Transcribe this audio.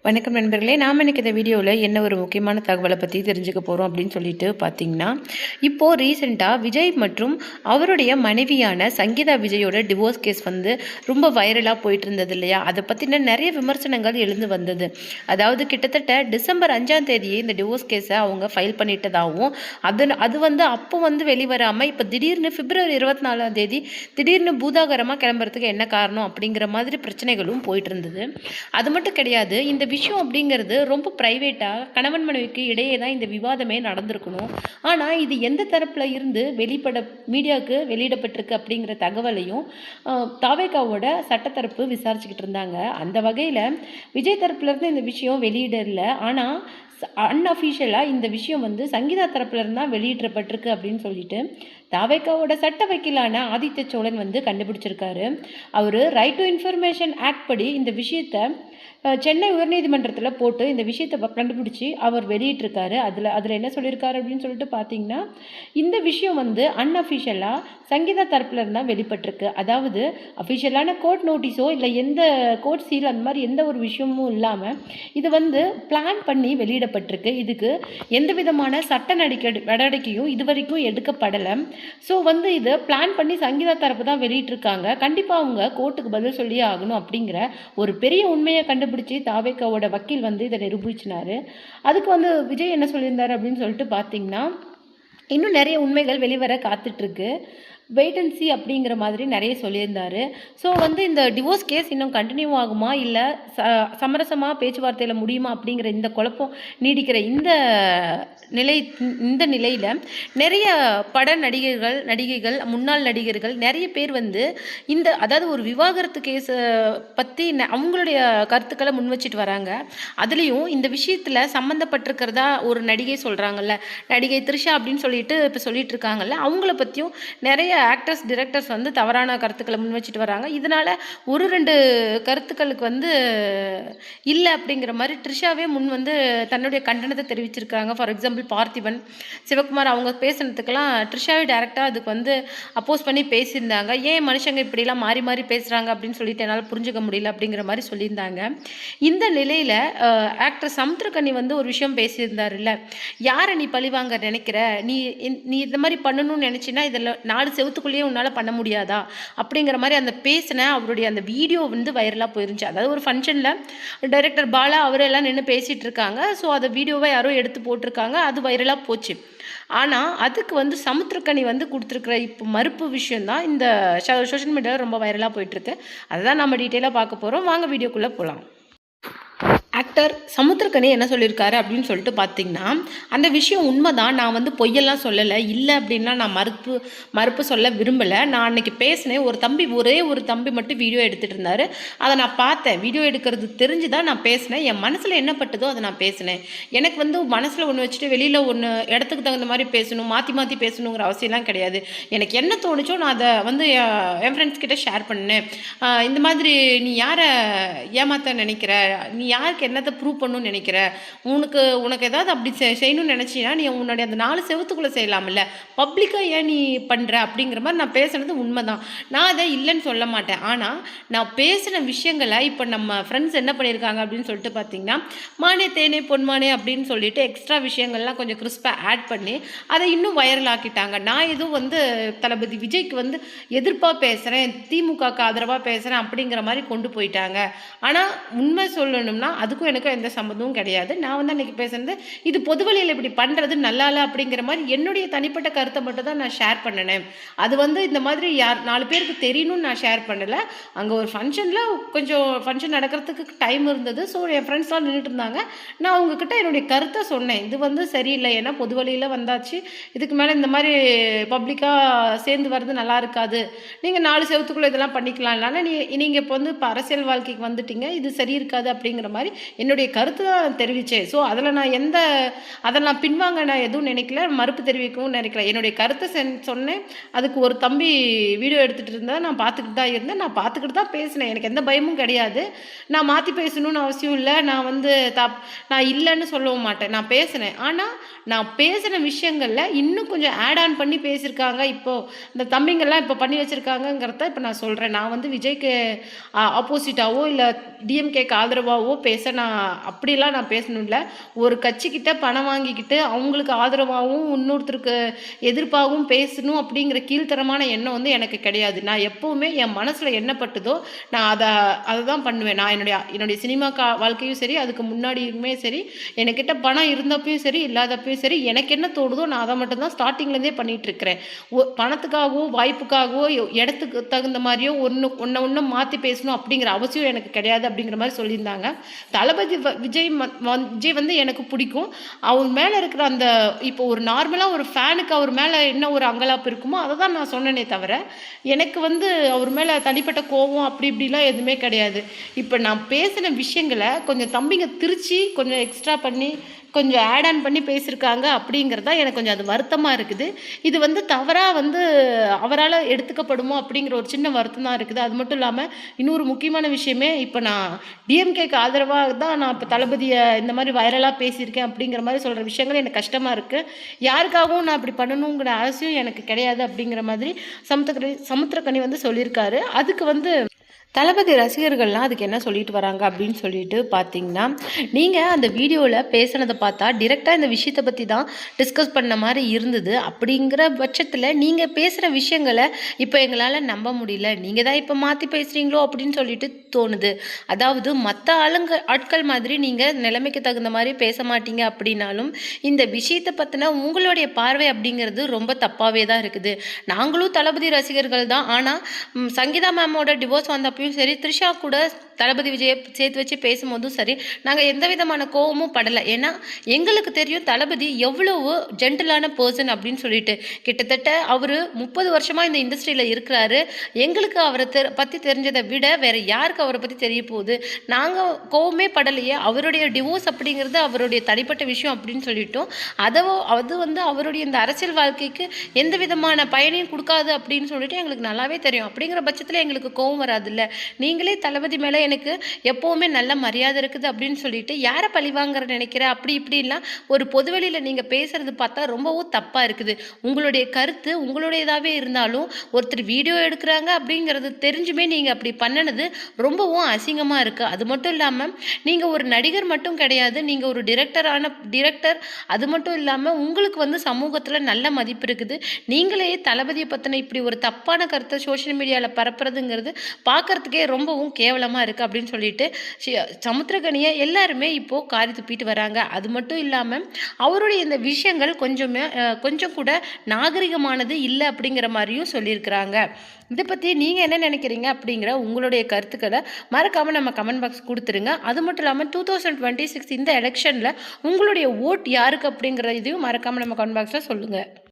வணக்கம் நண்பர்களே. நாம் இன்றைக்கி இந்த வீடியோவில் என்ன ஒரு முக்கியமான தகவலை பற்றி தெரிஞ்சுக்க போகிறோம் அப்படின்னு சொல்லிட்டு பார்த்தீங்கன்னா, இப்போது ரீசெண்டாக விஜய் மற்றும் அவருடைய மனைவியான சங்கீதா விஜயோட டிவோர்ஸ் கேஸ் வந்து ரொம்ப வைரலாக போயிட்டு இருந்தது இல்லையா? அதை பற்றின நிறைய விமர்சனங்கள் எழுந்து வந்தது. அதாவது கிட்டத்தட்ட டிசம்பர் 5ஆம் தேதியே இந்த டிவோர்ஸ் கேஸை அவங்க ஃபைல் பண்ணிட்டதாகவும், அது வந்து அப்போ வந்து வெளிவராமல் இப்போ திடீர்னு பிப்ரவரி 24ஆம் தேதி திடீர்னு பூதாகரமாக கிளம்புறதுக்கு என்ன காரணம் அப்படிங்கிற மாதிரி பிரச்சனைகளும் போயிட்டு இருந்தது. அது மட்டும் கிடையாது, இந்த விஷயம் அப்படிங்கிறது ரொம்ப ப்ரைவேட்டாக கணவன் மனைவிக்கு இடையே தான் இந்த விவாதமே நடந்திருக்கணும். ஆனால் இது எந்த தரப்பில் இருந்து மீடியாவுக்கு வெளியிடப்பட்டிருக்கு அப்படிங்கிற தகவலையும் தாவேகாவோட சட்டத்தரப்பு விசாரிச்சுக்கிட்டு இருந்தாங்க. அந்த வகையில் விஜய் தரப்புலேருந்து இந்த விஷயம் வெளியிடல. ஆனால் அன்அஃபிஷியலாக இந்த விஷயம் வந்து சங்கீதா தரப்புலேருந்து தான் வெளியிடப்பட்டிருக்கு அப்படின்னு சொல்லிட்டு தாவேகாவோட சட்ட வக்கீலான ஆதித்ய சோழன் வந்து கண்டுபிடிச்சிருக்காரு. அவர் ரைட் டு இன்ஃபர்மேஷன் ஆக்ட் படி இந்த விஷயத்தை சென்னை உயர்நீதிமன்றத்தில் போட்டு இந்த விஷயத்தை கண்டுபிடிச்சி அவர் வெளியிட்டிருக்காரு. அதில் என்ன சொல்லியிருக்காரு அப்படின்னு சொல்லிட்டு பார்த்தீங்கன்னா, இந்த விஷயம் வந்து அன்அஃபிஷியலாக சங்கீதா தரப்பில் இருந்தால் வெளிப்பட்டிருக்கு. அதாவது அஃபிஷியலான கோர்ட் நோட்டீஸோ இல்லை எந்த கோர்ட் சீல் அந்த மாதிரி எந்த ஒரு விஷயமும் இல்லாமல் இது வந்து பிளான் பண்ணி வெளியிடப்பட்டிருக்கு. இதுக்கு எந்த விதமான சட்ட நடவடிக்கையும் இது வரைக்கும் எடுக்கப்படலை. ஸோ வந்து இதை பிளான் பண்ணி சங்கீதா தரப்பு தான் வெளியிட்டிருக்காங்க. கண்டிப்பாக அவங்க கோர்ட்டுக்கு பதில் சொல்லியே ஆகணும் அப்படிங்கிற ஒரு பெரிய உண்மையை கண்டுபிடிச்சி தாவேகாவோட வக்கீல் வந்து இதை நிரூபிச்சினாரு. அதுக்கு வந்து விஜய் என்ன சொல்லியிருந்தாரு அப்படின்னு சொல்லிட்டு பார்த்தீங்கன்னா, இன்னும் நிறைய உண்மைகள் வெளிவர காத்துட்ருக்கு, வெயிட் அண்ட் சி அப்படிங்கிற மாதிரி நிறைய சொல்லியிருந்தார். ஸோ வந்து இந்த டிவோர்ஸ் கேஸ் இன்னும் கண்டினியூ ஆகுமா இல்லை சமரசமாக பேச்சுவார்த்தையில் முடியுமா அப்படிங்கிற இந்த குழப்பம் நீடிக்கிற இந்த நிலையில் நிறைய நடிகைகள் முன்னாள் நடிகர்கள் நிறைய பேர் வந்து அதாவது ஒரு விவாகரத்து கேஸை பற்றி அவங்களுடைய கருத்துக்களை முன் வச்சுட்டு வராங்க. அதுலேயும் இந்த விஷயத்தில் சம்மந்தப்பட்டிருக்கிறதா ஒரு நடிகை சொல்கிறாங்கல்ல, நடிகை த்ரிஷா அப்படின்னு சொல்லிட்டு இப்போ சொல்லிட்டு இருக்காங்கல்ல, அவங்கள பற்றியும் நிறைய ஆக்டர்ஸ் டிரெக்டர்ஸ் வந்து தவறான கருத்துக்களை முன் வச்சுட்டு வராங்க. இதனால் ஒரு 2 கருத்துக்களுக்கு வந்து இல்லை அப்படிங்கிற மாதிரி த்ரிஷாவே முன் வந்து தன்னுடைய கண்டனத்தை தெரிவிச்சிருக்காங்க. ஃபார் எக்ஸாம்பிள் பார்த்திபன், சிவகுமார் அவங்க பேசுனதுக்கெல்லாம் த்ரிஷாவே டேரெக்டாக அதுக்கு வந்து அப்போஸ் பண்ணி பேசியிருந்தாங்க. ஏன் மனுஷங்க இப்படிலாம் மாறி மாறி பேசுகிறாங்க அப்படின்னு சொல்லிட்டு என்னால் புரிஞ்சுக்க முடியல அப்படிங்கிற மாதிரி சொல்லியிருந்தாங்க. இந்த நிலையில் ஆக்டர் சமுத்திரக்கனி வந்து ஒரு விஷயம் பேசியிருந்தார் இல்லை, யாரை நீ பழிவாங்க நினைக்கிற, நீ இந்த மாதிரி பண்ணணும்னு நினச்சின்னா இதில் 4 செவத்துக்குள்ளேயே உன்னால் பண்ண முடியாதா அப்படிங்கிற மாதிரி அந்த பேசின அவருடைய அந்த வீடியோ வந்து வைரலாக போயிருந்துச்சு. அதாவது ஒரு ஃபங்க்ஷனில் டைரக்டர் பாலா அவரெல்லாம் நின்று பேசிகிட்டு இருக்காங்க. ஸோ அதை வீடியோவை யாரோ எடுத்து போட்டிருக்காங்க, அது வைரலாக போச்சு. ஆனால் அதுக்கு வந்து சமுத்திரக்கனி வந்து கொடுத்துருக்குற இப்போ மறுப்பு விஷயந்தான் இந்த சோஷியல் மீடியாவில் ரொம்ப வைரலாக போயிட்டுருக்கு. அதை தான் நம்ம டீட்டெயிலாக பார்க்க போகிறோம். வாங்க வீடியோக்குள்ளே போகலாம். ஆக்டர் சமுத்திரக்கனி என்ன சொல்லியிருக்காரு அப்படின்னு சொல்லிட்டு பார்த்தீங்கன்னா, அந்த விஷயம் உண்மைதான், நான் வந்து பொய்யெல்லாம் சொல்லலை, இல்லை அப்படின்னா நான் மறுப்பு சொல்ல விரும்பலை. நான் அன்றைக்கி பேசினேன், ஒரே ஒரு தம்பி மட்டும் வீடியோ எடுத்துகிட்டு இருந்தார், அதை நான் பார்த்தேன். வீடியோ எடுக்கிறது தெரிஞ்சு தான் நான் பேசினேன். என் மனசில் என்ன பட்டுதோ அதை நான் பேசினேன். எனக்கு வந்து மனசில் ஒன்று வச்சுட்டு வெளியில் ஒன்று இடத்துக்கு தகுந்த மாதிரி பேசணும், மாற்றி பேசணுங்கிற அவசியம்லாம் கிடையாது. எனக்கு என்ன தோணுச்சோ நான் அதை வந்து என் ஃப்ரெண்ட்ஸ் கிட்ட ஷேர் பண்ணேன். இந்த மாதிரி நீ யாரை ஏமாற்ற நினைக்கிற, நீ யாருக்கு என்னத்தை ப்ரூவ் பண்ணணும்னு நினைக்கிற, உனக்கு ஏதாவது அப்படி செய்யணும்னு நினச்சின்னா நீ உன்னுடைய அந்த 4 செவத்துக்குள்ளே செய்யலாம்ல, பப்ளிக்காக ஏன் நீ பண்ணுற அப்படிங்கிற மாதிரி நான் பேசுனது உண்மைதான். நான் அதை இல்லைன்னு சொல்ல மாட்டேன். ஆனால் நான் பேசின விஷயங்களை இப்போ நம்ம ஃப்ரெண்ட்ஸ் என்ன பண்ணியிருக்காங்க அப்படின்னு சொல்லிட்டு பார்த்தீங்கன்னா, மானே தேனே பொன்மானே அப்படின்னு சொல்லிட்டு எக்ஸ்ட்ரா விஷயங்கள்லாம் கொஞ்சம் கிறிஸ்பாக ஆட் பண்ணி அதை இன்னும் வைரல் ஆக்கிட்டாங்க. நான் எதுவும் வந்து தளபதி விஜய்க்கு வந்து எதிர்ப்பாக பேசுகிறேன், திமுகவுக்கு ஆதரவாக பேசுகிறேன் அப்படிங்கிற மாதிரி கொண்டு போயிட்டாங்க. ஆனால் உண்மை சொல்லணும்னா அதுக்கும் எனக்கும் எந்த சம்மந்தமும் கிடையாது. நான் வந்து அன்றைக்கி பேசுகிறது இது பொதுவழியில் இப்படி பண்ணுறது நல்லா இல்லை அப்படிங்கிற மாதிரி என்னுடைய தனிப்பட்ட கருத்தை மட்டும் தான் நான் ஷேர் பண்ணினேன். அது வந்து இந்த மாதிரி 4 பேருக்கு தெரியணும்னு நான் ஷேர் பண்ணலை. அங்கே ஒரு ஃபங்க்ஷன் நடக்கிறதுக்கு டைம் இருந்தது. ஸோ என் ஃப்ரெண்ட்ஸ்லாம் நின்றுட்டு இருந்தாங்க. நான் அவங்கக்கிட்ட என்னுடைய கருத்தை சொன்னேன், இது வந்து சரியில்லை, ஏன்னா பொது வழியில் வந்தாச்சு, இதுக்கு மேலே இந்த மாதிரி பப்ளிக்காக சேர்ந்து வர்றது நல்லா இருக்காது, நீங்கள் 4 செவத்துக்குள்ளே இதெல்லாம் பண்ணிக்கலாம்னால நீங்கள் இப்போ வந்து இப்போ அரசியல் வாழ்க்கைக்கு வந்துட்டீங்க, இது சரி இருக்காது அப்படிங்கிற மாதிரி என்னுடைய கருத்து தான் தெரிவித்தேன். ஸோ அதில் நான் பின்வாங்க நான் எதுவும் நினைக்கல, மறுப்பு தெரிவிக்கவும் நினைக்கல. என்னுடைய கருத்தை சொன்னேன். அதுக்கு ஒரு தம்பி வீடியோ எடுத்துகிட்டு இருந்தால் நான் பார்த்துக்கிட்டு தான் இருந்தேன், நான் பார்த்துக்கிட்டு தான் பேசினேன். எனக்கு எந்த பயமும் கிடையாது. நான் மாற்றி பேசணும்னு அவசியம் இல்லை, நான் வந்து நான் இல்லைன்னு சொல்லவும் மாட்டேன். நான் பேசினேன். ஆனால் நான் பேசின விஷயங்களில் இன்னும் கொஞ்சம் ஆட் ஆன் பண்ணி பேசியிருக்காங்க. இப்போது இந்த தம்பிங்கள்லாம் இப்போ பண்ணி வச்சுருக்காங்கங்கிறத இப்போ நான் சொல்கிறேன். நான் வந்து விஜய்க்கு ஆப்போசிட்டாவோ இல்லை டிஎம்கேக்கு ஆதரவாகவோ பேச நான் அப்படிலாம் நான் பேசணும் இல்லை. ஒரு கட்சிக்கிட்ட பணம் வாங்கிக்கிட்டு அவங்களுக்கு ஆதரவாகவும் இன்னொருத்தருக்கு எதிர்ப்பாகவும் பேசணும் அப்படிங்கிற கீழ்த்தரமான எண்ணம் வந்து எனக்கு கிடையாது. நான் எப்போவுமே என் மனசில் என்ன பட்டுதோ நான் அதை தான் பண்ணுவேன். நான் என்னுடைய சினிமா வாழ்க்கையும் சரி, அதுக்கு முன்னாடியுமே சரி, என்கிட்ட பணம் இருந்தப்பையும் சரி, இல்லாதப்பையும் சரி, எனக்கு என்ன தோணுதோ நான் அதை மட்டும்தான் ஸ்டார்டிங்லேருந்தே பண்ணிகிட்ருக்கிறேன். பணத்துக்காகவோ வாய்ப்புக்காகவோ இடத்துக்கு தகுந்த மாதிரியோ ஒன்று மாற்றி பேசணும் அப்படிங்கிற அவசியம் எனக்கு கிடையாது அப்படிங்கிற மாதிரி சொல்லியிருந்தாங்க. தளபதி விஜய் வந்து எனக்கு பிடிக்கும். அவர் மேலே இருக்கிற அந்த இப்போ ஒரு நார்மலாக ஒரு ஃபேனுக்கு அவர் மேலே என்ன ஒரு அங்கலாப்பு இருக்குமோ அதை தான் நான் சொன்னேனே தவிர, எனக்கு வந்து அவர் மேலே தனிப்பட்ட கோபம் அப்படி இப்படிலாம் எதுவுமே கிடையாது. இப்போ நான் பேசின விஷயங்களை கொஞ்சம் தம்பிங்க திருச்சி கொஞ்சம் எக்ஸ்ட்ரா பண்ணி கொஞ்சம் ஆட் ஆன் பண்ணி பேசியிருக்காங்க அப்படிங்கிறதா எனக்கு கொஞ்சம் அது வருத்தமாக இருக்குது. இது வந்து தவறாக வந்து அவரால் எடுத்துக்கப்படுமோ அப்படிங்கிற ஒரு சின்ன வருத்தம் தான் இருக்குது. அது மட்டும் இல்லாமல் இன்னொரு முக்கியமான விஷயமே, இப்போ நான் டிஎம்கேக்கு ஆதரவாக தான் நான் இப்போ தளபதியை இந்த மாதிரி வைரலாக பேசியிருக்கேன் அப்படிங்கிற மாதிரி சொல்கிற விஷயங்கள் எனக்கு கஷ்டமாக இருக்குது. யாருக்காகவும் நான் அப்படி பண்ணணுங்கிற அவசியம் எனக்கு கிடையாது அப்படிங்கிற மாதிரி சமுத்திரக்கனி வந்து சொல்லியிருக்காரு. அதுக்கு வந்து தளபதி ரசிகர்கள்லாம் அதுக்கு என்ன சொல்லிட்டு வராங்க அப்படின்னு சொல்லிட்டு பார்த்தீங்கன்னா, நீங்கள் அந்த வீடியோவில் பேசுனதை பார்த்தா டிரெக்டாக இந்த விஷயத்தை பற்றி தான் டிஸ்கஸ் பண்ண மாதிரி இருந்தது. அப்படிங்கிற பட்சத்தில் நீங்கள் பேசுகிற விஷயங்களை இப்போ எங்களால் நம்ப முடியல, நீங்கள் தான் இப்போ மாற்றி பேசுகிறீங்களோ அப்படின்னு சொல்லிட்டு தோணுது. அதாவது மற்ற ஆட்கள் மாதிரி நீங்கள் நிலைமைக்கு தகுந்த மாதிரி பேச மாட்டீங்க அப்படின்னாலும், இந்த விஷயத்தை பற்றின உங்களுடைய பார்வை அப்படிங்கிறது ரொம்ப தப்பாகவே தான் இருக்குது. நாங்களும் தளபதி ரசிகர்கள் தான். ஆனால் சங்கீதா மேமோட டிவோர்ஸ் வந்த சரி, த்ரிஷா கூட தளபதி விஜயை சேர்த்து வச்சு பேசும்போதும் சரி, நாங்கள் எந்த விதமான கோவமும் படலை. ஏன்னா எங்களுக்கு தெரியும் தளபதி எவ்வளவு ஜென்டிலான பர்சன் அப்படின்னு சொல்லிட்டு. கிட்டத்தட்ட அவர் 30 வருஷமாக இந்த இண்டஸ்ட்ரியில் இருக்கிறாரு. எங்களுக்கு அவரை பற்றி தெரிஞ்சதை விட வேறு யாருக்கு அவரை பற்றி தெரிய போகுது? நாங்கள் கோவமே படலையே. அவருடைய டிவோர்ஸ் அப்படிங்கிறது அவருடைய தனிப்பட்ட விஷயம் அப்படின்னு சொல்லிட்டோம். அது வந்து அவருடைய இந்த அரசியல் வாழ்க்கைக்கு எந்த விதமான பயனையும் கொடுக்காது அப்படின்னு சொல்லிட்டு எங்களுக்கு நல்லாவே தெரியும். அப்படிங்கிற பட்சத்தில் எங்களுக்கு கோவம் வராதுல்ல. நீங்களே தளபதி மேலே எனக்கு எப்போவுமே நல்ல மரியாதை இருக்குது அப்படின்னு சொல்லிட்டு யாரை பழிவாங்கிற நினைக்கிற அப்படி இப்படிலாம் ஒரு பொதுவெளியில் நீங்கள் பேசுகிறது பார்த்தா ரொம்பவும் தப்பாக இருக்குது. உங்களுடைய கருத்து உங்களுடையதாகவே இருந்தாலும் ஒருத்தர் வீடியோ எடுக்கிறாங்க அப்படிங்கிறது தெரிஞ்சுமே நீங்கள் அப்படி பண்ணினது ரொம்பவும் அசிங்கமாக இருக்குது. அது மட்டும் இல்லாமல் நீங்கள் ஒரு நடிகர் மட்டும் கிடையாது, நீங்கள் ஒரு டிரெக்டர். அது மட்டும் இல்லாமல் உங்களுக்கு வந்து சமூகத்தில் நல்ல மதிப்பு இருக்குது. நீங்களே தளபதியை பற்றின இப்படி ஒரு தப்பான கருத்தை சோஷியல் மீடியாவில் பரப்புறதுங்கிறது பார்க்கறதுக்கே ரொம்பவும் கேவலமாக இருக்குது அப்படின்னு சொல்லிட்டு சமுத்திரக்கனியை எல்லாருமே இப்போது காரி துப்பிட்டு வராங்க. அது மட்டும் இல்லாமல் அவருடைய இந்த விஷயங்கள் கொஞ்சம் கூட நாகரிகமானது இல்லை அப்படிங்கிற மாதிரியும் சொல்லியிருக்கிறாங்க. இதை பற்றி நீங்கள் என்ன நினைக்கிறீங்க அப்படிங்கிற உங்களுடைய கருத்துக்களை மறக்காமல் நம்ம கமெண்ட் பாக்ஸ் கொடுத்துருங்க. அது மட்டும் இல்லாமல் 2026 இந்த எலெக்ஷனில் உங்களுடைய ஓட் யாருக்கு அப்படிங்கிற இதையும் மறக்காமல் நம்ம கமெண்ட் பாக்ஸில் சொல்லுங்கள்.